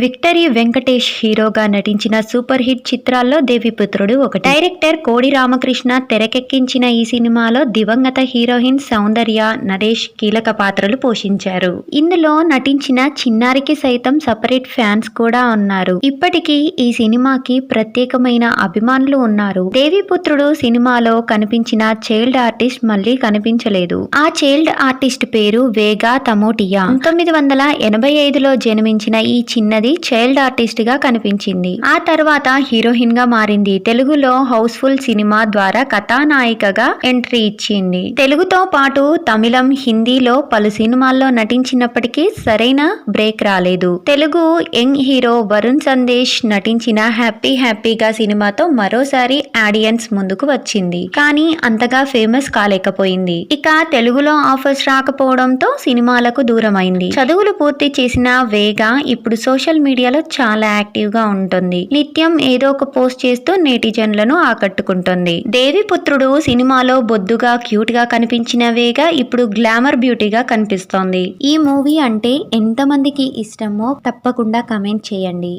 Victory Venkatesh హీరోగా నటించిన super hit చిత్రాల్లో దేవిపుత్రుడు ఒకటి. డైరెక్టర్ కోడి రామకృష్ణ తెరకెక్కించిన ఈ సినిమాలో దివంగత హీరోయిన్ సౌందర్య, నరేష్ కీలక పాత్రలు పోషించారు. ఇందులో నటించిన చిన్నారికి సైతం సపరేట్ ఫ్యాన్స్ కూడా ఉన్నారు. ఇప్పటికీ ఈ సినిమాకి ప్రత్యేకమైన అభిమానులు ఉన్నారు. దేవిపుత్రుడు సినిమాలో కనిపించిన చైల్డ్ ఆర్టిస్ట్ మళ్ళీ కనిపించలేదు. ఆ చైల్డ్ ఆర్టిస్ట్ పేరు వేగా తమోటియా. 1985లో జన్మించిన ఈ చిన్నది చైల్డ్ ఆర్టిస్ట్ గా కనిపించింది. ఆ తర్వాత హీరోయిన్ గా మారింది. తెలుగులో హౌస్ఫుల్ సినిమా ద్వారా కథానాయికగా ఎంట్రీ ఇచ్చింది. తెలుగుతో పాటు తమిళం, హిందీలో పలు సినిమాల్లో నటించినప్పటికీ సరైన బ్రేక్ రాలేదు. తెలుగు యంగ్ హీరో వరుణ్ సందేశ్ నటించిన హ్యాపీగా సినిమాతో మరోసారి ఆడియన్స్ ముందుకు వచ్చింది. కానీ అంతగా ఫేమస్ కాలేకపోయింది. ఇక తెలుగులో ఆఫర్స్ రాకపోవడంతో సినిమాలకు దూరమైంది. చదువులు పూర్తి చేసిన వేగా ఇప్పుడు సోషల్ మీడియాలో చాలా యాక్టివ్ గా ఉంటుంది. నిత్యం ఏదో ఒక పోస్ట్ చేస్తూ నెటిజన్లను ఆకట్టుకుంటుంది. దేవిపుత్రుడు సినిమాలో బొద్దుగా క్యూట్ గా కనిపించిన వేగా ఇప్పుడు గ్లామర్ బ్యూటీగా కనిపిస్తోంది. ఈ మూవీ అంటే ఎంతమందికి ఇష్టమో తప్పకుండా కమెంట్ చేయండి.